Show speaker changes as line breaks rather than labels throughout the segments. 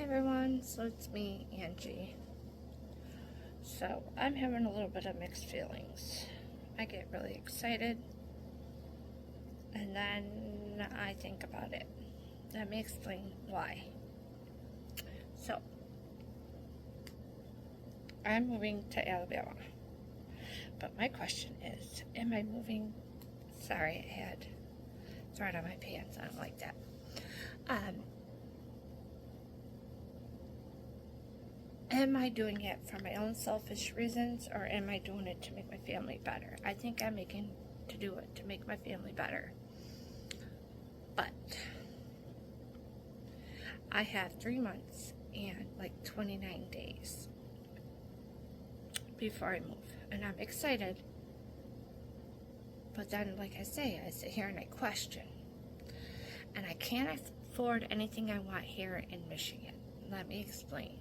Hey everyone, so it's me, Angie. So I'm having a little bit of mixed feelings. I get really excited and then I think about it. Let me explain why. So I'm moving to Alabama, but my question is, am I moving? Sorry, I had thread on my pants. I don't like that. Am I doing it for my own selfish reasons, or am I doing it to make my family better? I think I'm making to do it to make my family better. But I have 3 months and like 29 days before I move, and I'm excited. But then, like I say, I sit here and I question, and I can't afford anything I want here in Michigan. Let me explain.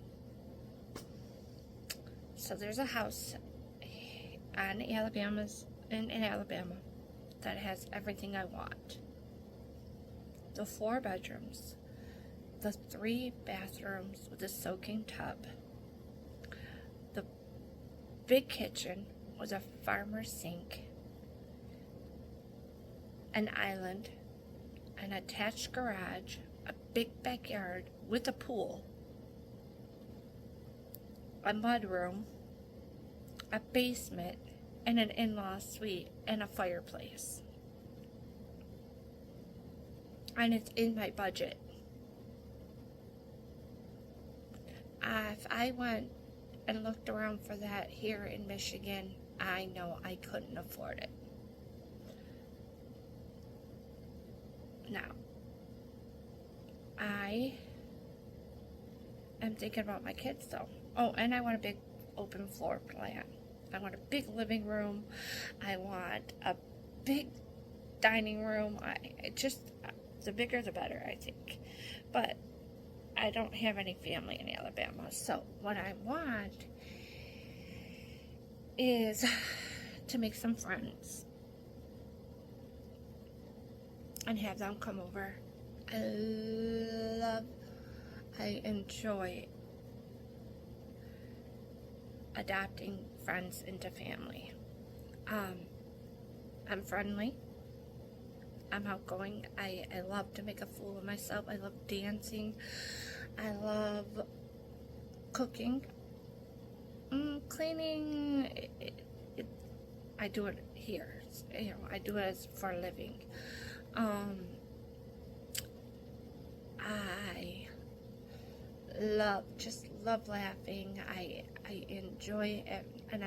So there's a house in Alabama that has everything I want. The 4 bedrooms, the 3 bathrooms with a soaking tub, the big kitchen with a farmer's sink, an island, an attached garage, a big backyard with a pool, a mudroom, a basement, and an in-law suite, and a fireplace. And it's in my budget. If I went and looked around for that here in Michigan, I know I couldn't afford it. Now, I am thinking about my kids though. Oh, and I want a big open floor plan. I want a big living room. I want a big dining room. The bigger the better, I think. But I don't have any family in Alabama. So what I want is to make some friends and have them come over. I enjoy adopting friends into family. I'm friendly. I'm outgoing. I love to make a fool of myself. I love dancing. I love cooking. Cleaning. I do it here. I do it for a living. I love laughing. I enjoy it, and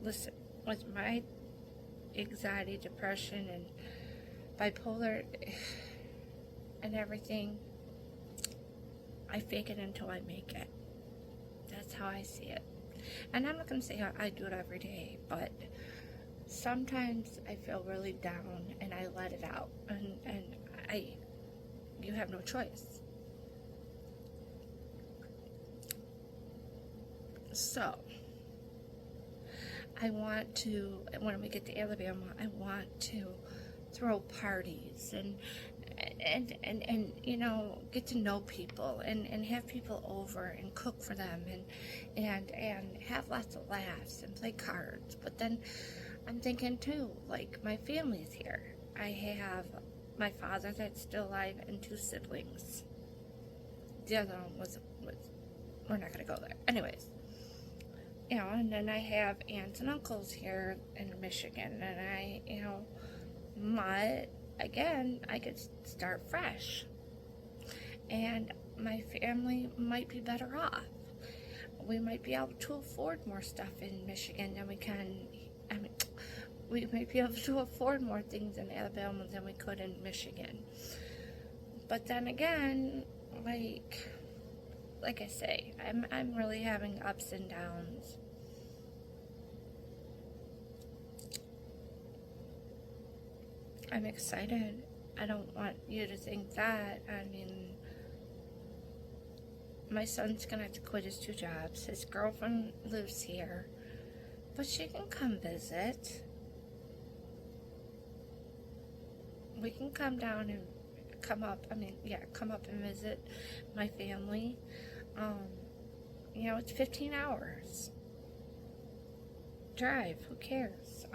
listen, with my anxiety, depression, and bipolar and everything, I fake it until I make it. That's how I see it. And I'm not going to say I do it every day, but sometimes I feel really down and I let it out, and you have no choice. So I want to, when we get to Alabama, I want to throw parties and get to know people and have people over and cook for them and have lots of laughs and play cards. But then I'm thinking too, like, my family's here. I have my father that's still alive and 2 siblings. The other one was we're not gonna go there. Anyways. And then I have aunts and uncles here in Michigan, and I could start fresh. And my family might be better off. We might be able to afford more stuff in Michigan than we can. We might be able to afford more things in Alabama than we could in Michigan. But then again, like I say, I'm really having ups and downs. I'm excited. I don't want you to think that. I mean, my son's gonna have to quit his 2 jobs. His girlfriend lives here, but she can come visit. We can come down and come up. I mean, yeah, come up and visit my family. You know, it's 15 hours drive. Who cares?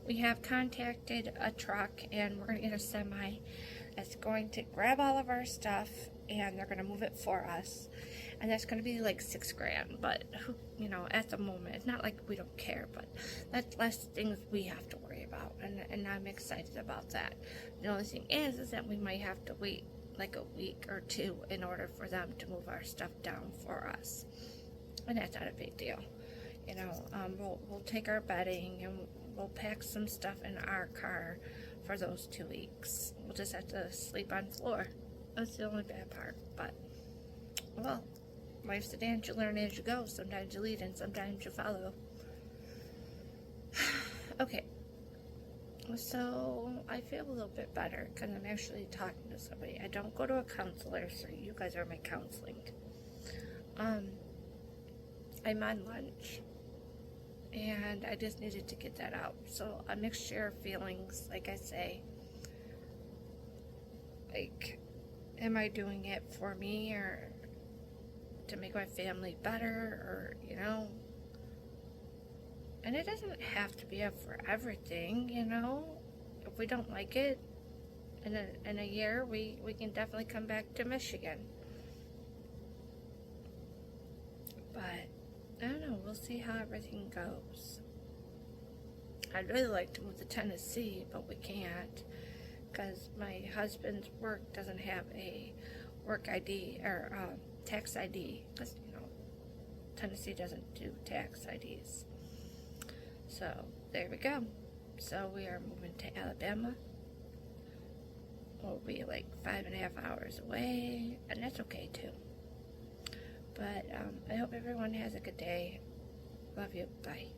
We have contacted a truck, and we're going to get a semi that's going to grab all of our stuff, and they're going to move it for us. And that's going to be like $6,000, but you know, at the moment, it's not like we don't care, but that's less things we have to worry about, and I'm excited about that. The only thing is that we might have to wait like a week or two in order for them to move our stuff down for us, and that's not a big deal. You know, we'll take our bedding and we'll pack some stuff in our car for those 2 weeks. We'll just have to sleep on floor. That's the only bad part, but well, life's a dance. You learn as you go. Sometimes you lead and sometimes you follow. Okay, so I feel a little bit better because I'm actually talking to somebody. I don't go to a counselor, so you guys are my counseling. I'm on lunch, and I just needed to get that out. So a mixture of feelings, like I say. Like, am I doing it for me or to make my family better, or, you know? And it doesn't have to be up for everything, you know? If we don't like it in a year, we can definitely come back to Michigan. But I don't know, we'll see how everything goes. I'd really like to move to Tennessee, but we can't because my husband's work doesn't have a work ID or tax ID, because, you know, Tennessee doesn't do tax IDs. So there we go. So we are moving to Alabama. We'll be like 5.5 hours away, and that's okay too. But I hope everyone has a good day. Love you. Bye.